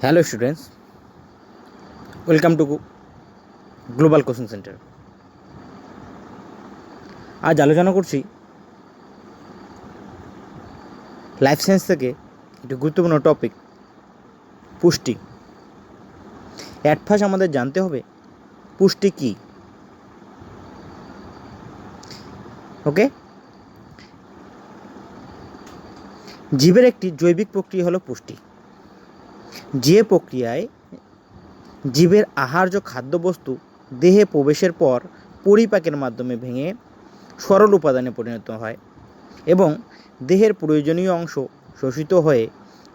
Hello students, welcome to global coaching centre. আজ আলোচনা করছি লাইফ সায়েন্স থেকে একটি গুরুত্বপূর্ণ টপিক, পুষ্টি। অ্যাট ফার্স্ট আমাদের জানতে হবে পুষ্টি কী। ওকে, জীবের একটি জৈবিক প্রক্রিয়া হলো পুষ্টি, যে প্রক্রিয়ায় জীবের আহার্য খাদ্যবস্তু দেহে প্রবেশের পর পরিপাকের মাধ্যমে ভেঙে সরল উপাদানে পরিণত হয় এবং দেহের প্রয়োজনীয় অংশ শোষিত হয়ে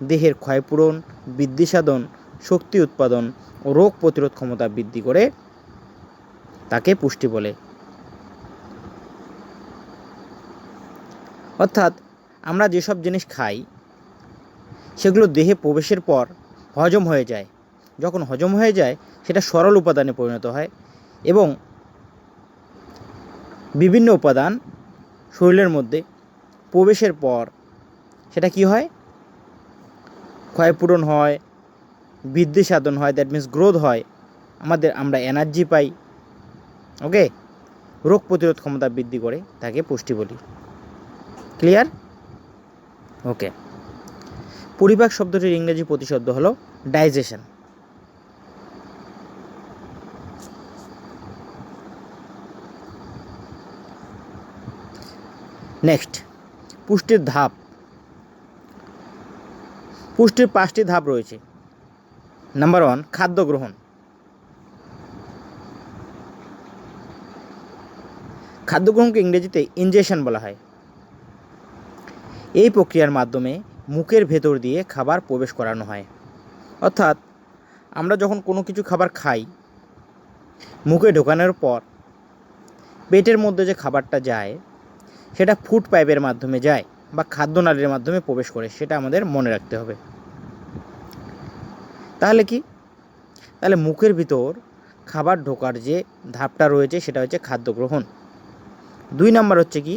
দেহের ক্ষয়পূরণ, বৃদ্ধি সাধন, শক্তি উৎপাদন ও রোগ প্রতিরোধ ক্ষমতা বৃদ্ধি করে, তাকে পুষ্টি বলে। অর্থাৎ আমরা যেসব জিনিস খাই সেগুলো দেহে প্রবেশের পর হজম হয়ে যায়। যখন হজম হয়ে যায় সেটা সরল উপাদানে পরিণত হয় এবং বিভিন্ন উপাদান শরীরের মধ্যে প্রবেশের পর সেটা কি হয়, ক্ষয়পূরণ হয়, বৃদ্ধি সাধন হয়, দ্যাট মিন্স গ্রোথ হয়, আমরা এনার্জি পাই। ওকে, রোগ প্রতিরোধ ক্ষমতা বৃদ্ধি করে, তাকে পুষ্টি বলি। ক্লিয়ার? ওকে, পরিপাক শব্দটির ইংরেজি প্রতিশব্দ হলো ডাইজেশন। নেক্সট, পুষ্টির ধাপ। পুষ্টির 5টি ধাপ রয়েছে। নাম্বার 1, খাদ্য গ্রহণ। খাদ্য গ্রহণকে ইংরেজিতে ইনজেকশন বলা হয়। এই প্রক্রিয়ার মাধ্যমে মুখের ভেতর দিয়ে খাবার প্রবেশ করানো হয়। অর্থাৎ আমরা যখন কোনো কিছু খাবার খাই, মুখে ঢোকানোর পর পেটের মধ্যে যে খাবারটা যায় সেটা ফুড পাইপের মাধ্যমে যায় বা খাদ্যনালীর মাধ্যমে প্রবেশ করে, সেটা আমাদের মনে রাখতে হবে। তাহলে কি, তাহলে মুখের ভিতর খাবার ঢোকার যে ধাপটা রয়েছে সেটা হচ্ছে খাদ্য গ্রহণ। 2 নম্বর হচ্ছে কি,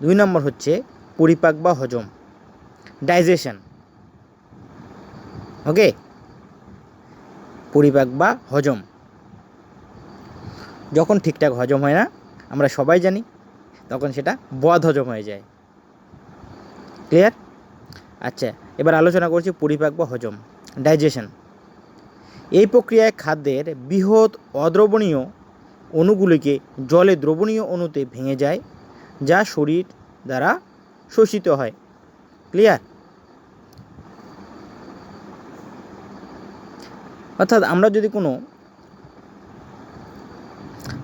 2 নম্বর হচ্ছে পরিপাক বা হজম, ডাইজেশন। ওকে, পরিপাক বা হজম যখন ঠিকঠাক হজম হয় না, আমরা সবাই জানি, তখন সেটা বদ হজম হয়ে যায়। ক্লিয়ার? আচ্ছা, এবার আলোচনা করছি পরিপাক বা হজম, ডাইজেশন। এই প্রক্রিয়ায় খাদ্যের বৃহৎ অদ্রবণীয় অণুগুলিকে জলে দ্রবণীয় অণুতে ভেঙে যায়, যা শরীর দ্বারা শোষিত হয়। ক্লিয়ার? অর্থাৎ আমরা যদি কোনো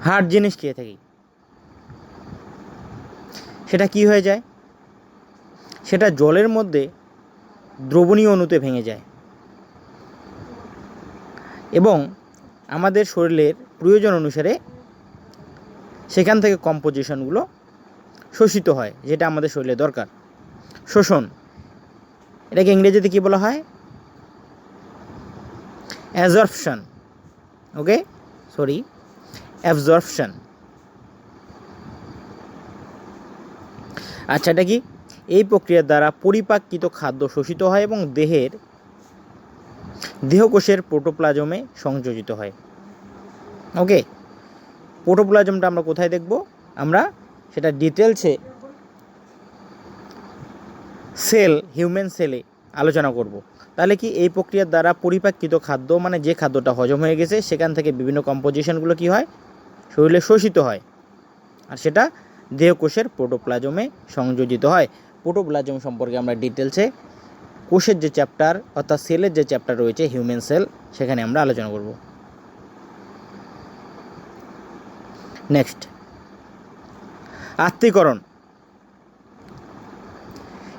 হার্ড জিনিস খেয়ে থাকি, সেটা কি হয়ে যায়, সেটা জলের মধ্যে দ্রবণীয় অণুতে ভেঙে যায় এবং আমাদের শরীরের প্রয়োজন অনুসারে সেখান থেকে কম্পোজিশনগুলো শোষিত হয়, যেটা আমাদের শরীরে দরকার। শোষণ, এটাকে ইংরেজিতে কী বলা হয়? অ্যাবজর্পশন। ওকে, সরি, অ্যাবজর্পশন। আচ্ছা, এটা কি? এই প্রক্রিয়ার দ্বারা পরিপাককৃত খাদ্য শোষিত হয় এবং দেহকোষের প্রোটোপ্লাজমে সংযোজিত হয়। ওকে, প্রোটোপ্লাজমটা আমরা কোথায় দেখব? আমরা সেটা ডিটেলসে হিউম্যান সেলে আলোচনা করব। তাহলে কি, এই প্রক্রিয়ার দ্বারা পরিপাককৃত খাদ্য মানে যে খাদ্যটা হজম হয়ে গেছে সেখান থেকে বিভিন্ন কম্পোজিশনগুলো কি হয়, শরীরে শোষিত হয়, আর সেটা দেহকোষের প্রোটোপ্লাজমে সংযোজিত হয়। প্রোটোপ্লাজম সম্পর্কে আমরা ডিটেলসে কোষের যে চ্যাপ্টার অর্থাৎ সেলের যে চ্যাপ্টার রয়েছে হিউম্যান সেল, সেখানে আমরা আলোচনা করব। নেক্সট, আত্তীকরণ,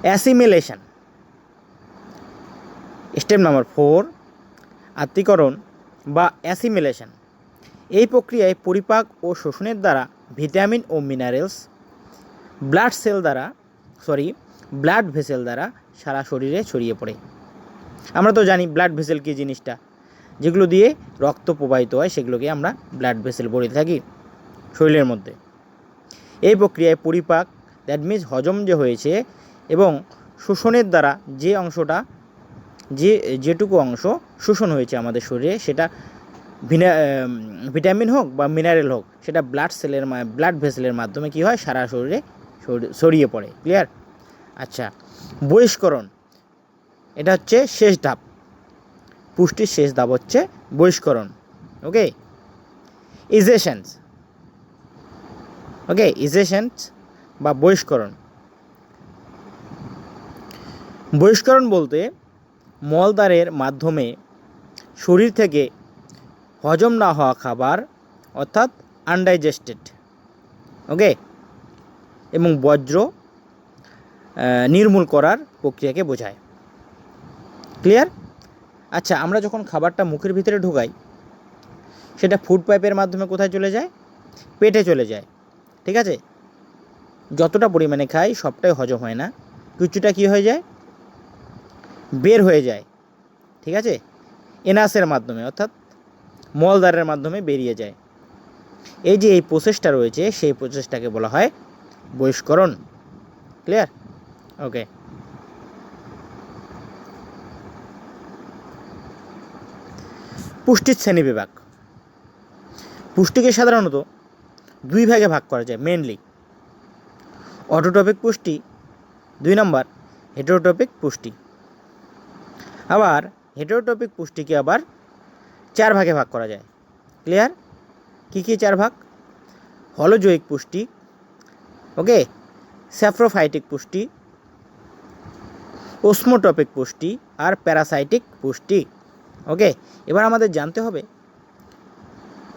অ্যাসিমিলেশন। স্টেপ নাম্বার 4, আত্তীকরণ বা অ্যাসিমিলেশন। এই প্রক্রিয়ায় পরিপাক ও শোষণের দ্বারা ভিটামিন ও মিনারেলস ব্লাড ভেসেল দ্বারা সারা শরীরে ছড়িয়ে পড়ে। আমরা তো জানি ব্লাড ভেসেল কী জিনিসটা, যেগুলো দিয়ে রক্ত প্রবাহিত হয় সেগুলোকে আমরা ব্লাড ভেসেল বলে থাকি শরীরের মধ্যে। এই প্রক্রিয়ায় পরিপাক, দ্যাট মিন্স হজম যে হয়েছে, এবং শোষণের দ্বারা যে অংশটা যেটুকু অংশ শোষণ হয়েছে আমাদের শরীরে, সেটা ভিটামিন হোক বা মিনারেল হোক, সেটা ব্লাড ভেসেলের মাধ্যমে কী হয়, সারা শরীরে ছড়িয়ে পড়ে। ক্লিয়ার? আচ্ছা, বহিষ্করণ, এটা হচ্ছে শেষ ধাপ, পুষ্টির শেষ ধাপ হচ্ছে বহিষ্করণ। ওকে, ইজেশনস, ইজেশনস বা বহিষ্করণ। বহিষ্করণ বলতে মলদ্বারের মাধ্যমে শরীর থেকে হজম না হওয়া খাবার, অর্থাৎ আনডাইজেস্টেড, এবং বর্জ্য নির্মূল করার প্রক্রিয়াকে বোঝায়। ক্লিয়ার? আচ্ছা, আমরা যখন খাবারটা মুখের ভিতরে ঢোকাই, সেটা ফুড পাইপের মাধ্যমে কোথায় চলে যায়? পেটে চলে যায়। ঠিক আছে? যতটা পরিমাণে খাই সবটাই হজম হয় না, কিছুটা কী হয়ে যায়, বের হয়ে যায়। ঠিক আছে? এনাসের মাধ্যমে, অর্থাৎ মলদ্বারের মাধ্যমে বেরিয়ে যায়। এই যে এই প্রসেসটা রয়েছে, সেই প্রসেসটাকে বলা হয় বহিষ্করণ। ক্লিয়ার? ওকে, পুষ্টির শ্রেণীবিভাগ। পুষ্টিকে সাধারণত দুই ভাগে ভাগ করা যায় মেনলি: অটোট্রপিক পুষ্টি, 2 নম্বর হেটারোট্রপিক পুষ্টি। আবার হেটারোট্রপিক পুষ্টিকে আবার 4 ভাগে ভাগ করা যায়। ক্লিয়ার? কী কী 4 ভাগ? হলোজৈবিক পুষ্টি, স্যাপ্রোফাইটিক পুষ্টি, ওসমোট্রপিক পুষ্টি আর প্যারাসাইটিক পুষ্টি। এবার আমাদের জানতে হবে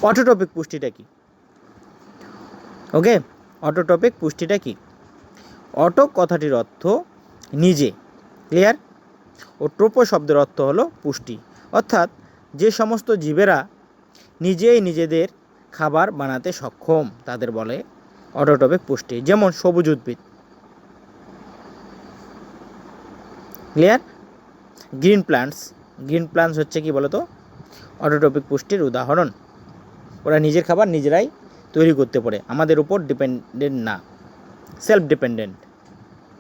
অটোট্রপিক পুষ্টিটা কী। অটোট্রপিক পুষ্টিটা কী? অটো কথাটির অর্থ নিজে। ক্লিয়ার? ও ট্রোপো শব্দের অর্থ হলো পুষ্টি, অর্থাৎ যে সমস্ত জীবেরা নিজেই নিজেদের খাবার বানাতে সক্ষম তাদের বলে অটোট্রপিক পুষ্টি, যেমন সবুজ উদ্ভিদ। ক্লিয়ার? গ্রিন প্ল্যান্টস হচ্ছে কি বলতো, অটোট্রপিক পুষ্টির উদাহরণ। ওরা নিজের খাবার নিজেরাই তৈরি করতে পারে, আমাদের উপর ডিপেন্ডেন্ট না, সেলফ ডিপেন্ডেন্ট,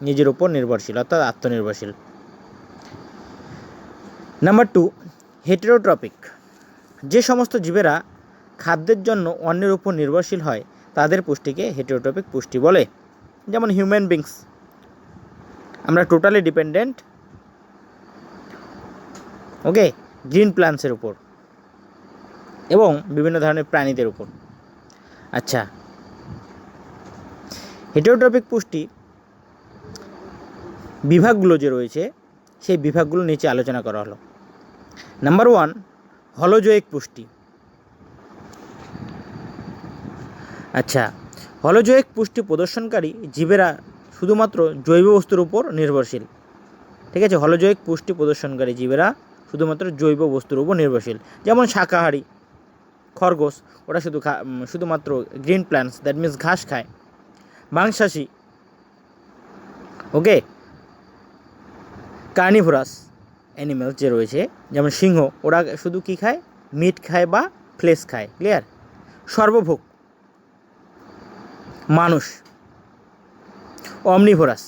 নিজের উপর নির্ভরশীল, অর্থাৎ আত্মনির্ভরশীল। নাম্বার 2, হেটেরোট্রপিক। যে সমস্ত জীবেরা খাদ্যের জন্য অন্যের উপর নির্ভরশীল হয় তাদের পুষ্টিকে হেটেরোট্রপিক পুষ্টি বলে। যেমন হিউম্যান বিংস, আমরা টোটালি ডিপেন্ডেন্ট গ্রিন প্ল্যান্টসের উপর এবং বিভিন্ন ধরনের প্রাণীদের উপর। আচ্ছা, হেটেরোট্রপিক পুষ্টি বিভাগগুলো যে রয়েছে, সেই বিভাগগুলো নিচে আলোচনা করা হলো। নাম্বার 1, হলোজৈবিক পুষ্টি। আচ্ছা, হলোজৈবিক পুষ্টি প্রদর্শনকারী জীবেরা শুধুমাত্র জৈব বস্তুর উপর নির্ভরশীল। ঠিক আছে? হলোজৈবিক পুষ্টি প্রদর্শনকারী জীবেরা শুধুমাত্র জৈব বস্তুর উপর নির্ভরশীল, যেমন শাকাহারী, খরগোশ, ওরা শুধুমাত্র গ্রিন প্ল্যান্টস, দ্যাট মিনস ঘাস খায়। মাংসাশী, কার্নিভোরাস অ্যানিমেলস যে রয়েছে, যেমন সিংহ, ওরা শুধু কী খায়, মিট খায় বা ফ্লেশ খায়। ক্লিয়ার? সর্বভোগ, মানুষ। অমনিভোরাস,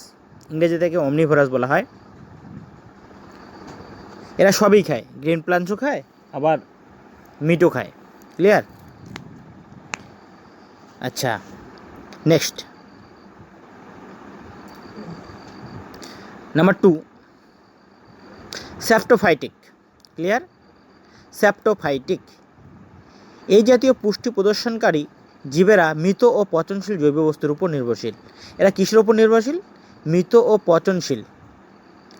ইংরেজি থেকে অমনিভোরাস বলা হয়, এরা সবই খায়, গ্রিন প্ল্যান্টসও খায় আবার মিটও খায়। ক্লিয়ার? আচ্ছা, নেক্সট, নাম্বার 2, স্যাপ্টোফাইটিক। ক্লিয়ার? স্যাপ্টোফাইটিক, এই জাতীয় পুষ্টি প্রদর্শনকারী জীবেরা মৃত ও পচনশীল জৈব বস্তুর উপর নির্ভরশীল। এরা কিসের উপর নির্ভরশীল? মৃত ও পচনশীল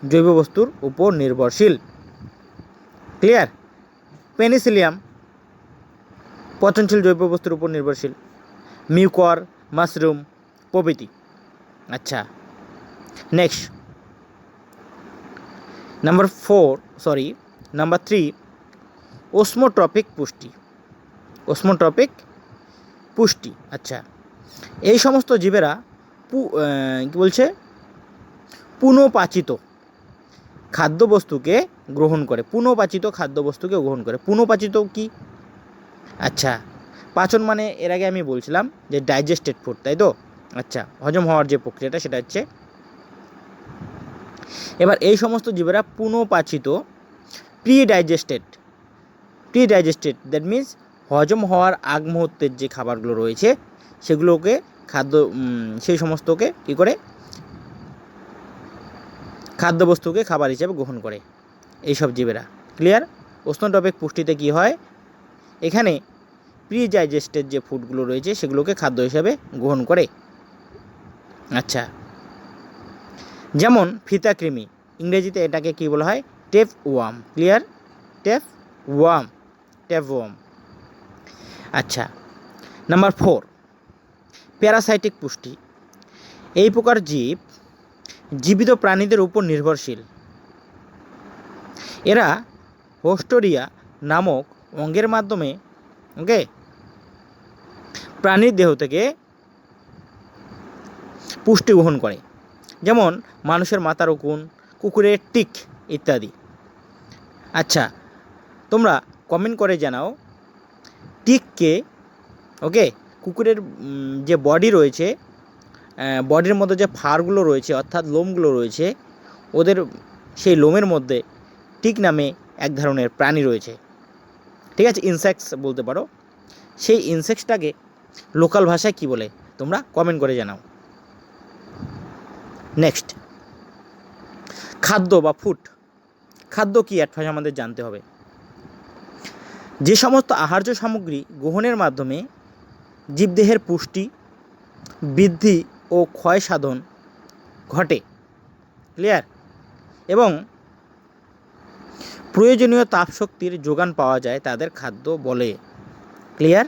জৈব বস্তুর উপর নির্ভরশীল। ক্লিয়ার? পেনিসিলিয়াম পচনশীল জৈব বস্তুর উপর নির্ভরশীল, মিউকর, মাশরুম প্রভৃতি। আচ্ছা, নেক্সট, নাম্বার 3, ওসমোট্রপিক পুষ্টি। আচ্ছা, এই সমস্ত জীবেরা পুনঃপাচিত খাদ্যবস্তুকে গ্রহণ করে। পুনঃপাচিত কি? আচ্ছা, পাচন মানে এর আগে আমি বলছিলাম যে ডাইজেস্টেড ফুড, তাই তো? আচ্ছা, হজম হওয়ার যে প্রক্রিয়াটা সেটা হচ্ছে। এবার এই সমস্ত জীবেরা পুনঃপাচিত প্রি ডাইজেস্টেড দ্যাট মিন্স হজম হওয়ার আগ মুহূর্তের যে খাবারগুলো রয়েছে সেগুলোকে সেই সমস্তকে কী করে খাদ্যবস্তুকে খাবার হিসেবে গ্রহণ করে এইসব জীবেরা। ক্লিয়ার? প্রশ্ন টপিক পুষ্টিতে কী হয়, এখানে প্রি ডাইজেস্টেড যে ফুডগুলো রয়েছে সেগুলোকে খাদ্য হিসাবে গ্রহণ করে। আচ্ছা, যেমন ফিতাকৃমি, ইংরেজিতে এটাকে কী বলা হয়, tapeworm. Clear? Tapeworm. আচ্ছা, নাম্বার 4, প্যারাসাইটিক পুষ্টি। এই প্রকার জীব জীবিত প্রাণীদের উপর নির্ভরশীল। এরা হোস্টোরিয়া নামক অঙ্গের মাধ্যমে প্রাণীর দেহ থেকে পুষ্টি গ্রহণ করে, যেমন মানুষের মাথার উকুন, কুকুরের টিক ইত্যাদি। আচ্ছা, তোমরা কমেন্ট করে জানাও টিককে কুকুরের যে বডি রয়েছে, বডির মধ্যে যে ফারগুলো রয়েছে অর্থাৎ লোমগুলো রয়েছে, ওদের সেই লোমের মধ্যে টিক নামে এক ধরনের প্রাণী রয়েছে, ঠিক আছে, ইনসেক্টস বলতে পারো। সেই ইনসেক্টসটাকে লোকাল ভাষায় কী বলে তোমরা কমেন্ট করে জানাও। নেক্সট, খাদ্য বা ফুড। খাদ্য কী অ্যাট ফার্স্ট আমাদের জানতে হবে। যে সমস্ত আহার্য সামগ্রী গ্রহণের মাধ্যমে জীবদেহের পুষ্টি, বৃদ্ধি ও ক্ষয় সাধন ঘটে, ক্লিয়ার, এবং প্রয়োজনীয় তাপশক্তির যোগান পাওয়া যায় তাদের খাদ্য বলে। ক্লিয়ার?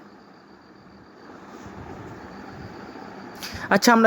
আচ্ছা, আমরা